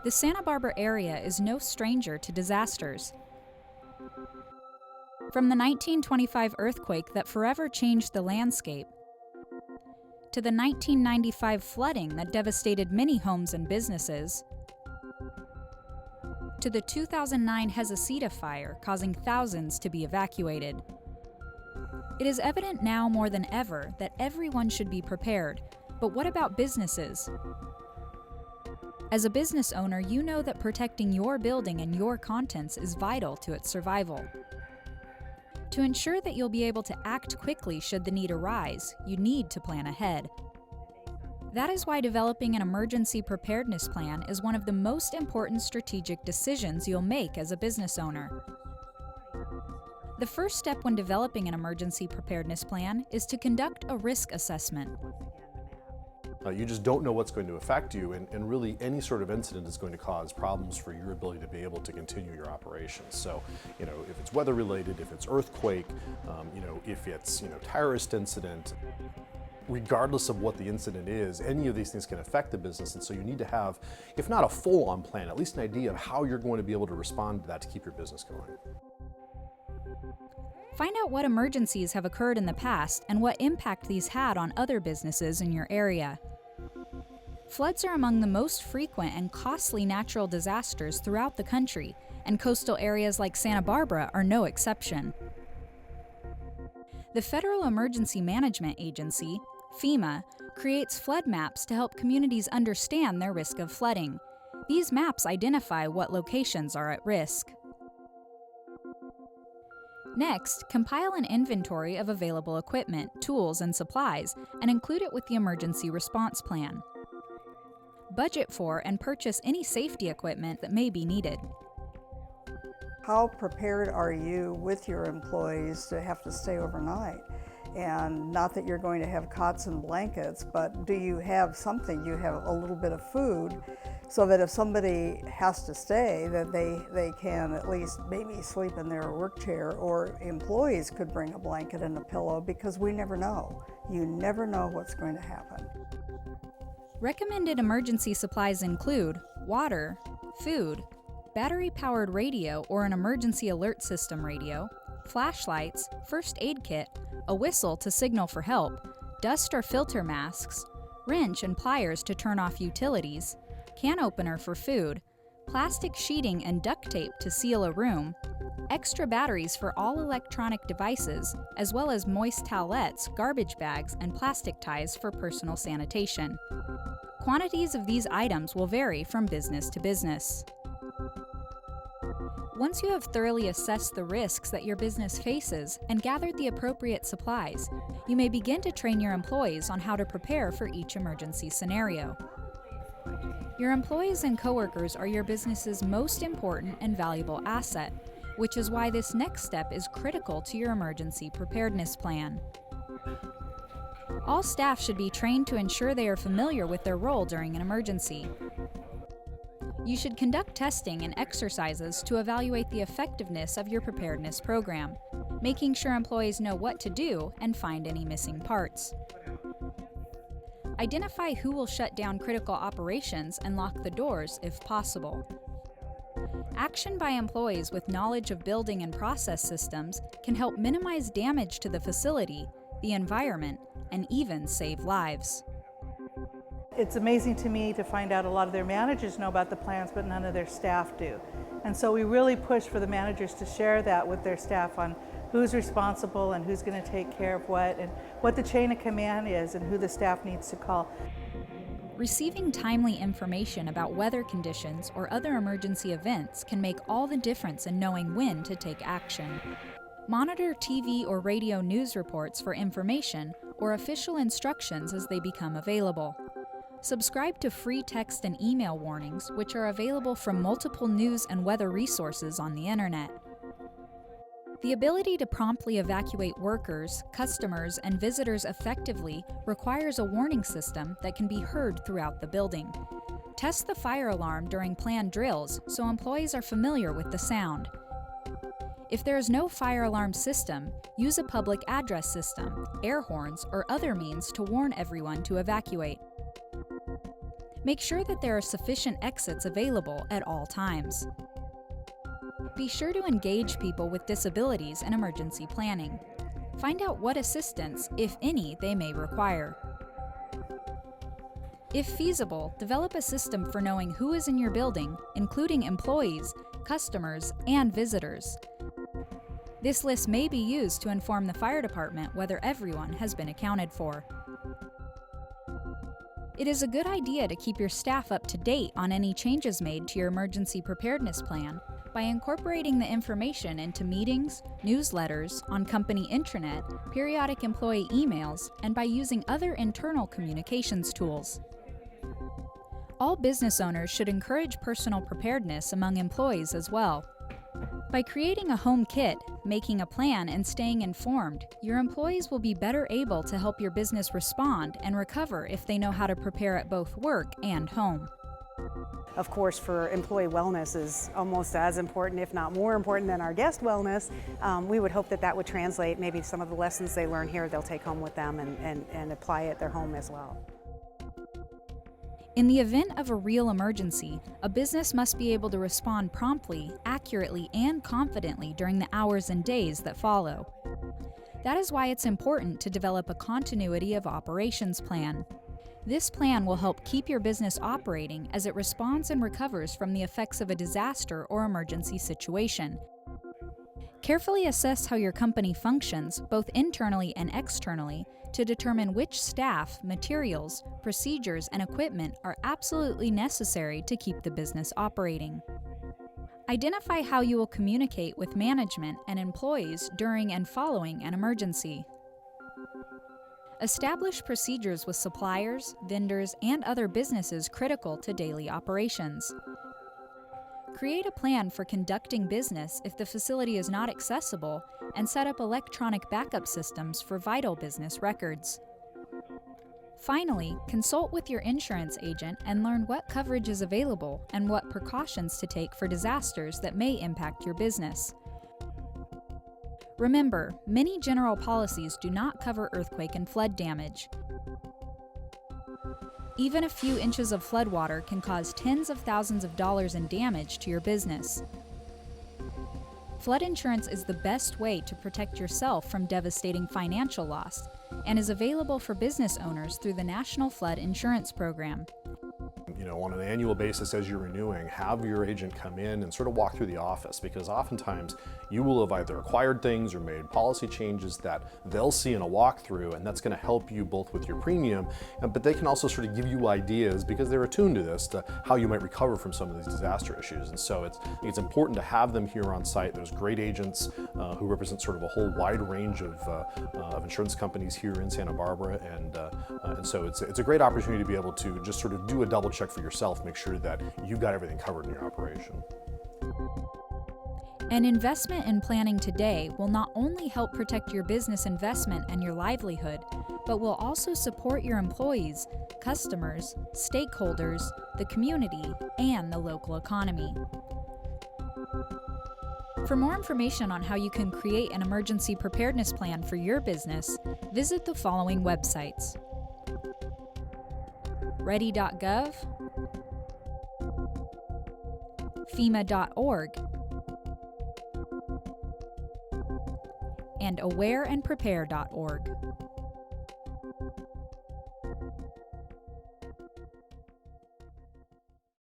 The Santa Barbara area is no stranger to disasters. From the 1925 earthquake that forever changed the landscape, to the 1995 flooding that devastated many homes and businesses, to the 2009 Hezecita fire causing thousands to be evacuated. It is evident now more than ever that everyone should be prepared, but what about businesses? As a business owner, you know that protecting your building and your contents is vital to its survival. To ensure that you'll be able to act quickly should the need arise, you need to plan ahead. That is why developing an emergency preparedness plan is one of the most important strategic decisions you'll make as a business owner. The first step when developing an emergency preparedness plan is to conduct a risk assessment. You just don't know what's going to affect you, and really any sort of incident is going to cause problems for your ability to be able to continue your operations. So, if it's weather related, if it's earthquake, if it's, terrorist incident, regardless of what the incident is, any of these things can affect the business. And so you need to have, if not a full-on plan, at least an idea of how you're going to be able to respond to that to keep your business going. Find out what emergencies have occurred in the past and what impact these had on other businesses in your area. Floods are among the most frequent and costly natural disasters throughout the country, and coastal areas like Santa Barbara are no exception. The Federal Emergency Management Agency, FEMA, creates flood maps to help communities understand their risk of flooding. These maps identify what locations are at risk. Next, compile an inventory of available equipment, tools, and supplies, and include it with the emergency response plan. Budget for and purchase any safety equipment that may be needed. How prepared are you with your employees to have to stay overnight? And not that you're going to have cots and blankets, but do you have something? You have a little bit of food so that if somebody has to stay, that they can at least maybe sleep in their work chair, or employees could bring a blanket and a pillow, because we never know. You never know what's going to happen. Recommended emergency supplies include water, food, battery-powered radio or an emergency alert system radio, flashlights, first aid kit, a whistle to signal for help, dust or filter masks, wrench and pliers to turn off utilities, can opener for food, plastic sheeting and duct tape to seal a room, extra batteries for all electronic devices, as well as moist towelettes, garbage bags, and plastic ties for personal sanitation. Quantities of these items will vary from business to business. Once you have thoroughly assessed the risks that your business faces and gathered the appropriate supplies, you may begin to train your employees on how to prepare for each emergency scenario. Your employees and coworkers are your business's most important and valuable asset, which is why this next step is critical to your emergency preparedness plan. All staff should be trained to ensure they are familiar with their role during an emergency. You should conduct testing and exercises to evaluate the effectiveness of your preparedness program, making sure employees know what to do and find any missing parts. Identify who will shut down critical operations and lock the doors if possible. Action by employees with knowledge of building and process systems can help minimize damage to the facility, the environment, and even save lives. It's amazing to me to find out a lot of their managers know about the plans, but none of their staff do. And so we really push for the managers to share that with their staff on who's responsible and who's going to take care of what, and what the chain of command is and who the staff needs to call. Receiving timely information about weather conditions or other emergency events can make all the difference in knowing when to take action. Monitor TV or radio news reports for information or official instructions as they become available. Subscribe to free text and email warnings, which are available from multiple news and weather resources on the internet. The ability to promptly evacuate workers, customers, and visitors effectively requires a warning system that can be heard throughout the building. Test the fire alarm during planned drills so employees are familiar with the sound. If there is no fire alarm system, use a public address system, air horns, or other means to warn everyone to evacuate. Make sure that there are sufficient exits available at all times. Be sure to engage people with disabilities in emergency planning. Find out what assistance, if any, they may require. If feasible, develop a system for knowing who is in your building, including employees, customers, and visitors. This list may be used to inform the fire department whether everyone has been accounted for. It is a good idea to keep your staff up to date on any changes made to your emergency preparedness plan by incorporating the information into meetings, newsletters, on company intranet, periodic employee emails, and by using other internal communications tools. All business owners should encourage personal preparedness among employees as well. By creating a home kit, making a plan, and staying informed, your employees will be better able to help your business respond and recover if they know how to prepare at both work and home. Of course, for employee wellness is almost as important, if not more important than our guest wellness. We would hope that that would translate maybe some of the lessons they learn here they'll take home with them and apply at their home as well. In the event of a real emergency, a business must be able to respond promptly, accurately, and confidently during the hours and days that follow. That is why it's important to develop a continuity of operations plan. This plan will help keep your business operating as it responds and recovers from the effects of a disaster or emergency situation. Carefully assess how your company functions, both internally and externally, to determine which staff, materials, procedures, and equipment are absolutely necessary to keep the business operating. Identify how you will communicate with management and employees during and following an emergency. Establish procedures with suppliers, vendors, and other businesses critical to daily operations. Create a plan for conducting business if the facility is not accessible, and set up electronic backup systems for vital business records. Finally, consult with your insurance agent and learn what coverage is available and what precautions to take for disasters that may impact your business. Remember, many general policies do not cover earthquake and flood damage. Even a few inches of floodwater can cause tens of thousands of dollars in damage to your business. Flood insurance is the best way to protect yourself from devastating financial loss and is available for business owners through the National Flood Insurance Program. On an annual basis as you're renewing, have your agent come in and sort of walk through the office, because oftentimes you will have either acquired things or made policy changes that they'll see in a walkthrough, and that's going to help you both with your premium, but they can also sort of give you ideas, because they're attuned to this, to how you might recover from some of these disaster issues. And so it's important to have them here on site. There's great agents who represent sort of a whole wide range of insurance companies here in Santa Barbara, and so it's a great opportunity to be able to just sort of do a double check for yourself, make sure that you've got everything covered in your operation. An investment in planning today will not only help protect your business investment and your livelihood, but will also support your employees, customers, stakeholders, the community, and the local economy. For more information on how you can create an emergency preparedness plan for your business, visit the following websites: ready.gov, FEMA.org, and awareandprepare.org.